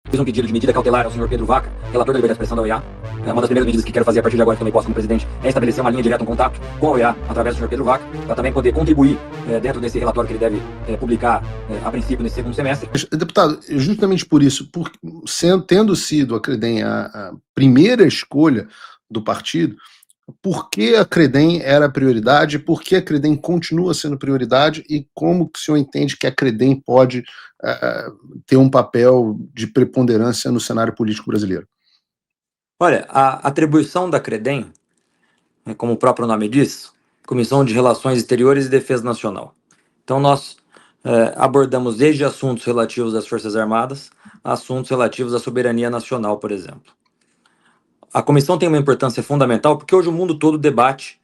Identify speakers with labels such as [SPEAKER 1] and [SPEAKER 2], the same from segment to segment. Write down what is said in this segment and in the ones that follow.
[SPEAKER 1] Fiz um pedido de medida cautelar ao senhor Pedro Vaca, relator da liberdade de expressão da OEA. Uma das primeiras medidas que quero fazer a partir de agora, que tomei posse como presidente, é estabelecer uma linha direta, um contato com a OEA, através do senhor Pedro Vaca, para também poder contribuir dentro desse relatório que ele deve publicar a princípio nesse segundo semestre.
[SPEAKER 2] Deputado, justamente por isso, tendo sido a Credem a primeira escolha do partido, por que a Credem era a prioridade, por que a Credem continua sendo prioridade e como que o senhor entende que a Credem pode ter um papel de preponderância no cenário político brasileiro?
[SPEAKER 1] Olha, a atribuição da Credem, como o próprio nome diz, Comissão de Relações Exteriores e Defesa Nacional. Então nós abordamos desde assuntos relativos às Forças Armadas a assuntos relativos à soberania nacional, por exemplo. A comissão tem uma importância fundamental porque hoje o mundo todo debate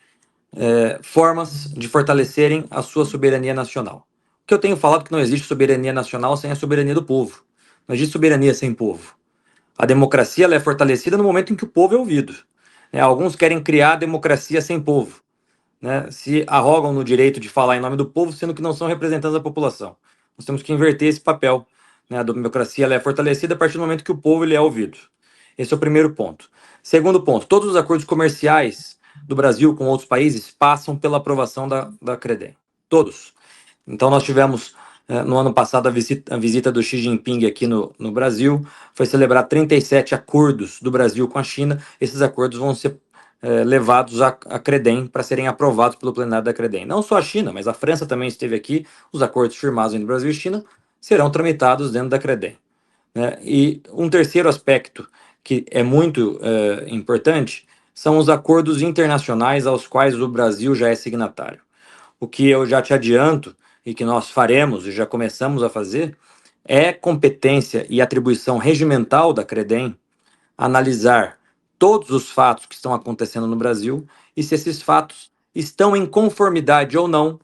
[SPEAKER 1] formas de fortalecerem a sua soberania nacional. O que eu tenho falado é que não existe soberania nacional sem a soberania do povo. Não existe soberania sem povo. A democracia ela é fortalecida no momento em que o povo é ouvido. Alguns querem criar a democracia sem povo. Se arrogam no direito de falar em nome do povo, sendo que não são representantes da população. Nós temos que inverter esse papel. A democracia ela é fortalecida a partir do momento que o povo ele é ouvido. Esse é o primeiro ponto. Segundo ponto, todos os acordos comerciais do Brasil com outros países passam pela aprovação da Credem. Todos. Então nós tivemos no ano passado a visita do Xi Jinping aqui no Brasil, foi celebrar 37 acordos do Brasil com a China. Esses acordos vão ser levados à Credem para serem aprovados pelo plenário da Credem. Não só a China, mas a França também esteve aqui. Os acordos firmados entre Brasil e China serão tramitados dentro da Credem. E um terceiro aspecto que é muito importante são os acordos internacionais aos quais o Brasil já é signatário. O que eu já te adianto e que nós faremos e já começamos a fazer é competência e atribuição regimental da Credem analisar todos os fatos que estão acontecendo no Brasil e se esses fatos estão em conformidade ou não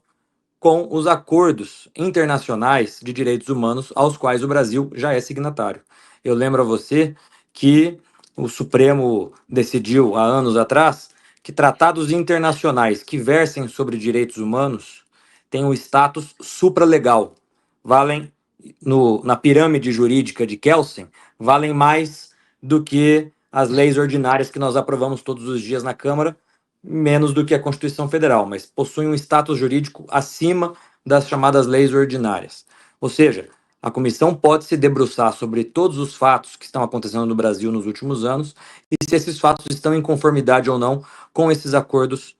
[SPEAKER 1] com os acordos internacionais de direitos humanos aos quais o Brasil já é signatário. Eu lembro a você que o Supremo decidiu há anos atrás que tratados internacionais que versem sobre direitos humanos têm um status supralegal, valem na pirâmide jurídica de Kelsen, valem mais do que as leis ordinárias que nós aprovamos todos os dias na Câmara, menos do que a Constituição Federal, mas possuem um status jurídico acima das chamadas leis ordinárias. Ou seja, a comissão pode se debruçar sobre todos os fatos que estão acontecendo no Brasil nos últimos anos e se esses fatos estão em conformidade ou não com esses acordos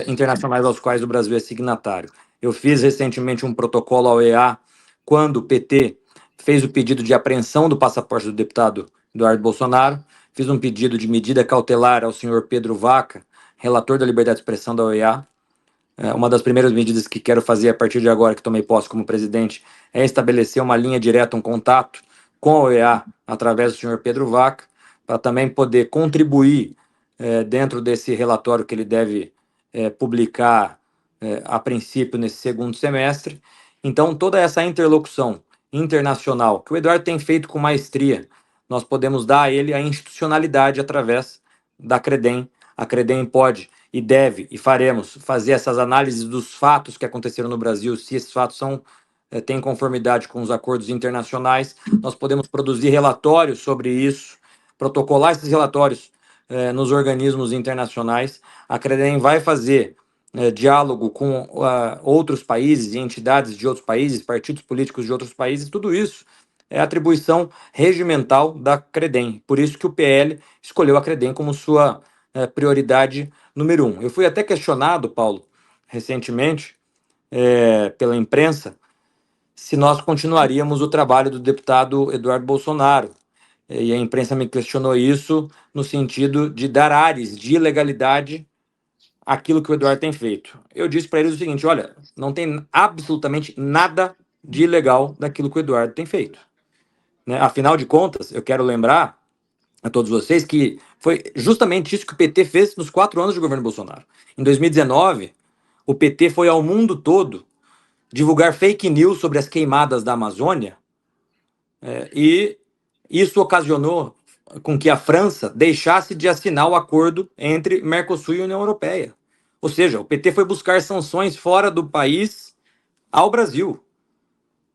[SPEAKER 1] internacionais aos quais o Brasil é signatário. Eu fiz recentemente um protocolo ao EA quando o PT fez o pedido de apreensão do passaporte do deputado Eduardo Bolsonaro, fiz um pedido de medida cautelar ao senhor Pedro Vaca, relator da liberdade de expressão da OEA. Uma das primeiras medidas que quero fazer a partir de agora que tomei posse como presidente é estabelecer uma linha direta, um contato com a OEA através do senhor Pedro Vaca, para também poder contribuir dentro desse relatório que ele deve publicar a princípio nesse segundo semestre. Então, toda essa interlocução internacional que o Eduardo tem feito com maestria, nós podemos dar a ele a institucionalidade através da Credem. A Credem pode e deve, e faremos, fazer essas análises dos fatos que aconteceram no Brasil, se esses fatos têm conformidade com os acordos internacionais. Nós podemos produzir relatórios sobre isso, protocolar esses relatórios nos organismos internacionais. A Credem vai fazer diálogo com outros países e entidades de outros países, partidos políticos de outros países, tudo isso é atribuição regimental da Credem. Por isso que o PL escolheu a Credem como sua prioridade número 1. Eu fui até questionado, Paulo, recentemente, pela imprensa, se nós continuaríamos o trabalho do deputado Eduardo Bolsonaro. E a imprensa me questionou isso no sentido de dar ares de ilegalidade àquilo que o Eduardo tem feito. Eu disse para eles o seguinte: olha, não tem absolutamente nada de ilegal daquilo que o Eduardo tem feito. Afinal de contas, eu quero lembrar a todos vocês que foi justamente isso que o PT fez nos 4 anos de governo Bolsonaro. Em 2019, o PT foi ao mundo todo divulgar fake news sobre as queimadas da Amazônia, e isso ocasionou com que a França deixasse de assinar o acordo entre Mercosul e União Europeia. Ou seja, o PT foi buscar sanções fora do país ao Brasil.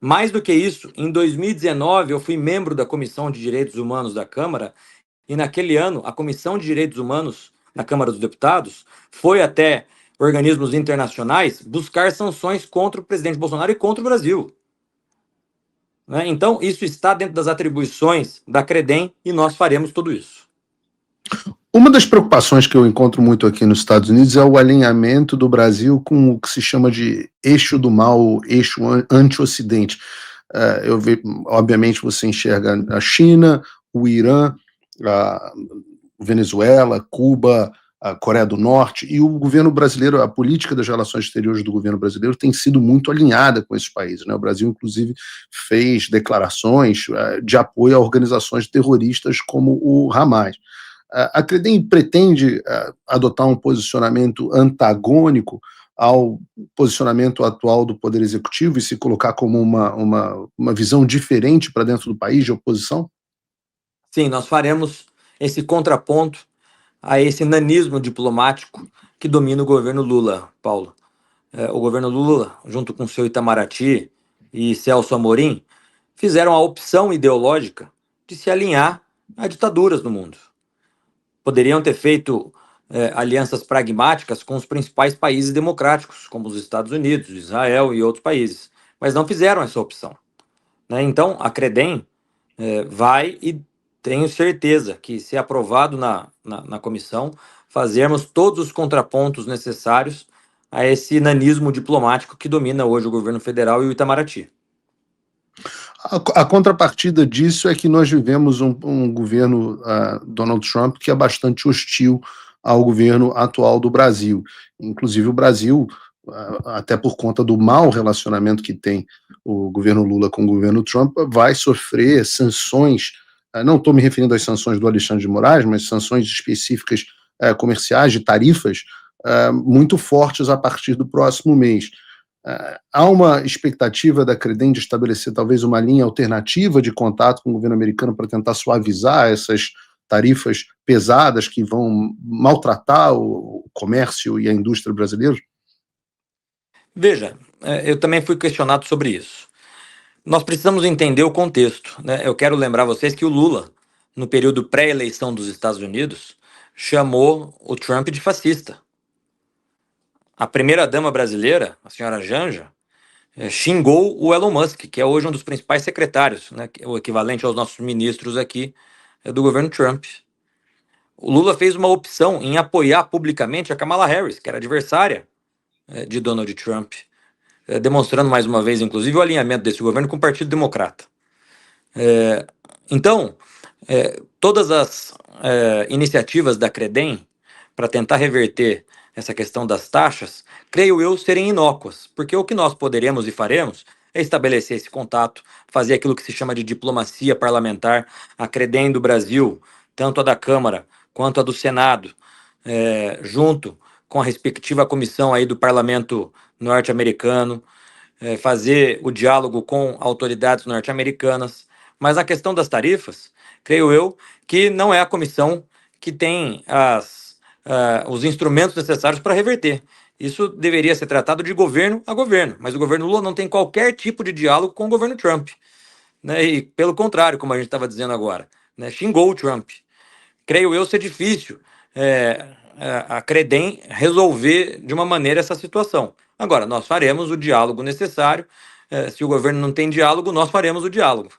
[SPEAKER 1] Mais do que isso, em 2019 eu fui membro da Comissão de Direitos Humanos da Câmara e naquele ano a Comissão de Direitos Humanos na Câmara dos Deputados foi até organismos internacionais buscar sanções contra o presidente Bolsonaro e contra o Brasil. Né? Então, isso está dentro das atribuições da Credem e nós faremos tudo isso.
[SPEAKER 2] Uma das preocupações que eu encontro muito aqui nos Estados Unidos é o alinhamento do Brasil com o que se chama de eixo do mal, eixo anti-ocidente. Eu vejo, obviamente, você enxerga a China, o Irã, a Venezuela, Cuba, a Coreia do Norte, e o governo brasileiro, a política das relações exteriores do governo brasileiro tem sido muito alinhada com esses países, né? O Brasil, inclusive, fez declarações de apoio a organizações terroristas como o Hamas. A Credem pretende adotar um posicionamento antagônico ao posicionamento atual do Poder Executivo e se colocar como uma visão diferente para dentro do país de oposição?
[SPEAKER 1] Sim, nós faremos esse contraponto a esse nanismo diplomático que domina o governo Lula, Paulo. O governo Lula, junto com o seu Itamaraty e Celso Amorim, fizeram a opção ideológica de se alinhar a ditaduras no mundo. Poderiam ter feito alianças pragmáticas com os principais países democráticos, como os Estados Unidos, Israel e outros países, mas não fizeram essa opção. Né? Então, a Credem vai e tenho certeza que, se aprovado na comissão, fazermos todos os contrapontos necessários a esse nanismo diplomático que domina hoje o governo federal e o Itamaraty.
[SPEAKER 2] A contrapartida disso é que nós vivemos um governo Donald Trump que é bastante hostil ao governo atual do Brasil. Inclusive o Brasil, até por conta do mau relacionamento que tem o governo Lula com o governo Trump, vai sofrer sanções, não estou me referindo às sanções do Alexandre de Moraes, mas sanções específicas comerciais, de tarifas, muito fortes a partir do próximo mês. Há uma expectativa da Credem de estabelecer talvez uma linha alternativa de contato com o governo americano para tentar suavizar essas tarifas pesadas que vão maltratar o comércio e a indústria brasileiros?
[SPEAKER 1] Veja, eu também fui questionado sobre isso. Nós precisamos entender o contexto. Né? Eu quero lembrar vocês que o Lula, no período pré-eleição dos Estados Unidos, chamou o Trump de fascista. A primeira-dama brasileira, a senhora Janja, xingou o Elon Musk, que é hoje um dos principais secretários, né, o equivalente aos nossos ministros aqui do governo Trump. O Lula fez uma opção em apoiar publicamente a Kamala Harris, que era adversária de Donald Trump, demonstrando mais uma vez, inclusive, o alinhamento desse governo com o Partido Democrata. Então, todas as iniciativas da Credem para tentar reverter essa questão das taxas, creio eu, serem inócuas, porque o que nós poderemos e faremos é estabelecer esse contato, fazer aquilo que se chama de diplomacia parlamentar, a Credem do Brasil, tanto a da Câmara quanto a do Senado, junto com a respectiva comissão aí do Parlamento norte-americano, fazer o diálogo com autoridades norte-americanas. Mas a questão das tarifas, creio eu, que não é a comissão que tem os instrumentos necessários para reverter. Isso deveria ser tratado de governo a governo, mas o governo Lula não tem qualquer tipo de diálogo com o governo Trump. Né? E, pelo contrário, como a gente estava dizendo agora, né? Xingou o Trump. Creio eu ser difícil a Credem resolver de uma maneira essa situação. Agora, nós faremos o diálogo necessário. Se o governo não tem diálogo, nós faremos o diálogo.